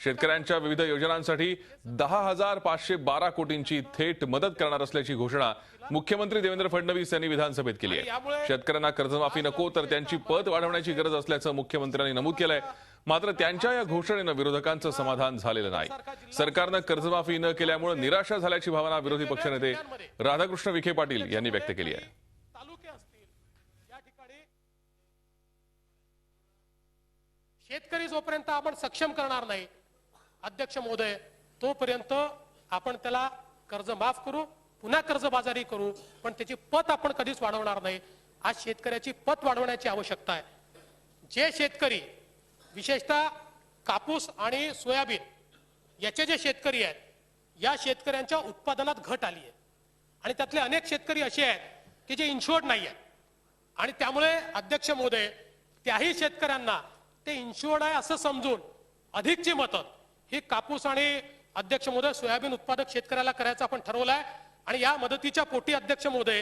शेतकऱ्यांच्या विविध योजनांसाठी 10,512 कोटींची थेट मदत करणार असल्याची घोषणा मुख्यमंत्री देवेंद्र फडणवीस यांनी विधानसभेत केली आहे। शेतकऱ्यांना कर्जमाफी नको तर त्यांची पत वाढवण्याची गरज असल्याचं मुख्यमंत्र्यांनी नमूद केलंय। मात्र त्यांच्या या घोषणेनं विरोधकांचं समाधान झालेलं नाही। सरकारनं कर्जमाफी न केल्यामुळे निराशा झाल्याची भावना विरोधी पक्षनेते राधाकृष्ण विखे पाटील यांनी व्यक्त केली आहे। शेतकरी जोपर्यंत आपण सक्षम करणार नाही अध्यक्ष महोदय, तोपर्यंत आपण त्याला कर्ज माफ करू, पुन्हा कर्जबाजारी करू, पण त्याची पत आपण कधीच वाढवणार नाही। आज शेतकऱ्याची पत वाढवण्याची आवश्यकता आहे। जे शेतकरी विशेषतः कापूस आणि सोयाबीन याचे जे शेतकरी आहेत, या शेतकऱ्यांच्या उत्पादनात घट आली आहे आणि त्यातले अनेक शेतकरी असे आहेत की जे इन्शुअर्ड नाही आहेत आणि त्यामुळे अध्यक्ष महोदय त्याही शेतकऱ्यांना ते इन्शुअर्ड आहे असं समजून अधिकची मदत ही कापूस आणि अध्यक्ष महोदय सोयाबीन उत्पादक शेतकऱ्याला करायचं आपण ठरवलंय आणि या मदतीच्या पोटी अध्यक्ष महोदय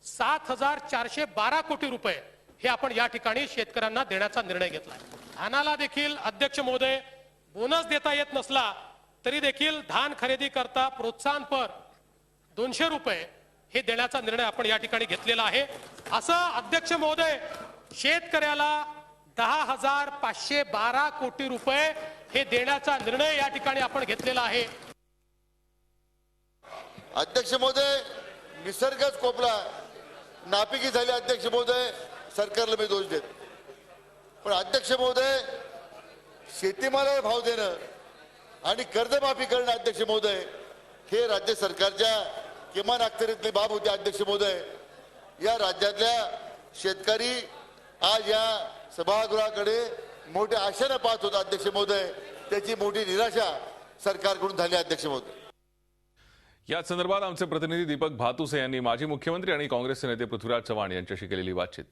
7,412 कोटी रुपये हे आपण या ठिकाणी शेतकऱ्यांना देण्याचा निर्णय घेतलाय। धानाला देखील अध्यक्ष महोदय बोनस देता येत नसला तरी देखील धान खरेदी करता प्रोत्साहनपर 200 रुपये हे देण्याचा निर्णय आपण या ठिकाणी घेतलेला आहे। असं अध्यक्ष महोदय शेतकऱ्याला 10,512 कोटी रुपये हे देण्याचा निर्णय या ठिकाणी आपण घेतलेला आहे। अध्यक्ष महोदय, निसर्गच कोपला, नापिकी झाली अध्यक्ष महोदय, सरकारला मी दोष देत, पण अध्यक्ष महोदय शेतीमालाला भाव देणं आणि कर्जमाफी करणं अध्यक्ष महोदय हे राज्य सरकारच्या किमान अखत्यारीतली बाब होती। अध्यक्ष महोदय, या राज्यातल्या शेतकरी आज या सभागृहाकडे मोठ्या आशेने पाहत होता। अध्यक्ष महोदय, त्याची मोठी निराशा सरकारकडून झाली। अध्यक्ष महोदय, या संदर्भात आमचे प्रतिनिधी दीपक भातुसे यांनी माजी मुख्यमंत्री आणि काँग्रेसचे नेते पृथ्वीराज चव्हाण यांच्याशी केलेली बातचीत।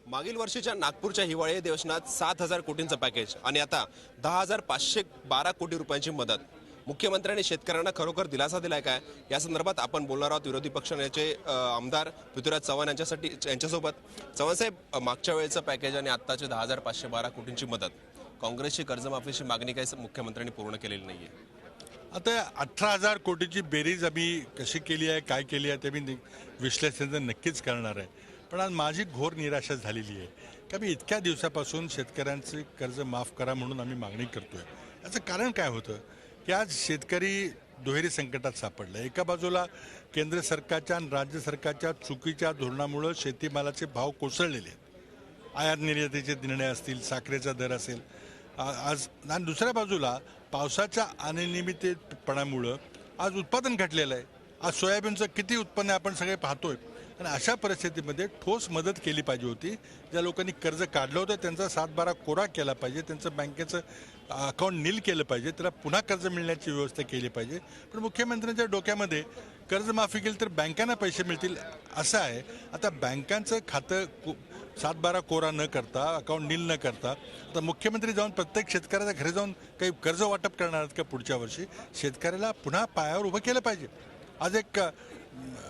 मागील वर्षीच्या नागपूरच्या हिवाळी अधिवेशनात 7,000 कोटींचं पॅकेज आणि आता 10,512 कोटी रुपयांची मदत। मुख्यमंत्र्यांनी शेतकऱ्यांना खरोखर दिलासा दिलाय काय, या संदर्भात आपण बोलणार आहोत विरोधी पक्षनेते आमदार पृथ्वीराज चव्हाण यांच्यासोबत। चव्हाण साहेब, मागच्या वेळेचं पॅकेज आणि आत्ताचे 10,512 कोटींची मदत, काँग्रेसची कर्जमाफीची मागणी काय मुख्यमंत्र्यांनी पूर्ण केलेली नाहीये। आता 18,000 कोटीची बेरीज आम्ही कशी केली आहे, काय केली आहे ते मी विश्लेषण नक्कीच करणार आहे, पण आज माझी घोर निराशा झालेली आहे की आम्ही इतक्या दिवसापासून शेतकऱ्यांचे कर्ज माफ करा म्हणून आम्ही मागणी करतोय। याचं कारण काय होतं की आज शेतकरी दुहेरी संकटात सापडला। एका बाजूला केंद्र सरकारच्या आणि राज्य सरकारच्या चुकीच्या धोरणामुळे शेतीमालाचे भाव कोसळलेले आहेत, आयात निर्यातीचे निर्णय असतील, साखरेचा दर असेल आज, आणि दुसऱ्या बाजूला पावसाच्या अनियमितपणामुळं आज उत्पादन घटलेलं आहे। आज सोयाबीनचं किती उत्पन्न आपण सगळे पाहतोय आणि अशा परिस्थितीमध्ये ठोस मदत केली पाहिजे होती। ज्या लोकांनी कर्ज काढलं होतं त्यांचा 7/12 कोरा केला पाहिजे, त्यांचं बँकेचं अकाउंट नील केलं पाहिजे, त्याला पुन्हा कर्ज मिळण्याची व्यवस्था केली पाहिजे। पण मुख्यमंत्र्यांच्या डोक्यामध्ये कर्जमाफी केली तर बँकांना पैसे मिळतील असं आहे। आता बँकांचं खातं 7/12 कोरा न करता, अकाउंट नील न करता, आता मुख्यमंत्री जाऊन प्रत्येक शेतकऱ्याच्या घरी जाऊन काही कर्ज वाटप करणार आहेत का पुढच्या वर्षी? शेतकऱ्याला पुन्हा पायावर उभं केलं पाहिजे। आज एक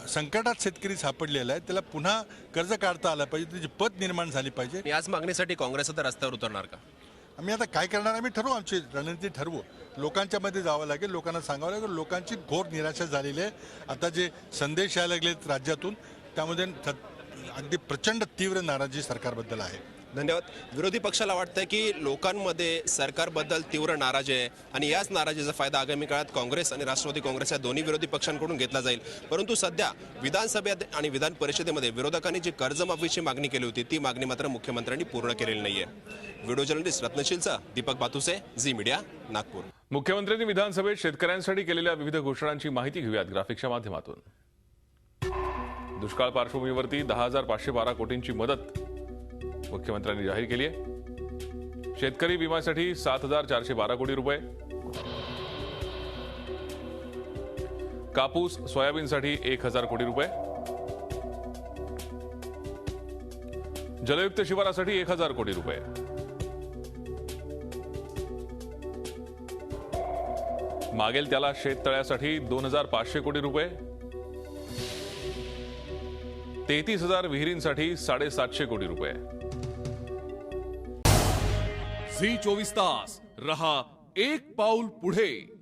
संकटात शेतकरी सापडलेला आहे, त्याला पुन्हा कर्ज काढता आलं पाहिजे, त्याची पत निर्माण झाली पाहिजे। याच मागणीसाठी काँग्रेस आता रस्त्यावर उतरणार का? आम्ही आता काय करणार, आम्ही ठरवू, आमची रणनीती ठरवू, लोकांच्या मध्ये जावं लागेल, लोकांना सांगावं लागेल। लोकांची घोर निराशा झालेली आहे। आता जे संदेश यायला लागलेत राज्यातून त्यामध्ये अगदी प्रचंड तीव्र नाराजी सरकारबद्दल आहे। धन्यवाद। विरोधी पक्षाला वाटतंय की लोकांमध्ये सरकारबद्दल तीव्र नाराजी आहे आणि याच नाराजीचा फायदा आगामी काळात काँग्रेस आणि राष्ट्रवादी काँग्रेस या दोन्ही विरोधी पक्षांकडून घेतला जाईल। परंतु सध्या विधानसभेत आणि विधान परिषदेमध्ये विरोधकांनी जी कर्जमाफीची मागणी केली होती ती मागणी मात्र मुख्यमंत्र्यांनी पूर्ण केलेली नाहीये। व्हिडिओ जर्नलिस्ट रत्नशीलचा दीपक बातुसे, झी मीडिया, नागपूर। मुख्यमंत्र्यांनी विधानसभेत शेतकऱ्यांसाठी केलेल्या विविध घोषणांची माहिती घेऊयात ग्राफिकच्या माध्यमातून। दुष्काळ पार्श्वभूमीवरती 10,512 कोटींची मदत मुख्यमंत्र्यांनी जाहीर केली आहे। शेतकरी विम्यासाठी 7,412 कोटी रुपये, कापूस सोयाबीनसाठी 1,000 कोटी रुपये, जलयुक्त शिवारासाठी 1,000 कोटी रुपये, मागेल त्याला शेततळ्यासाठी 2,500 कोटी रुपये, 33,000 विहिरींसाठी 750 कोटी रुपये। झी 24 तास रहा एक पाऊल पुढे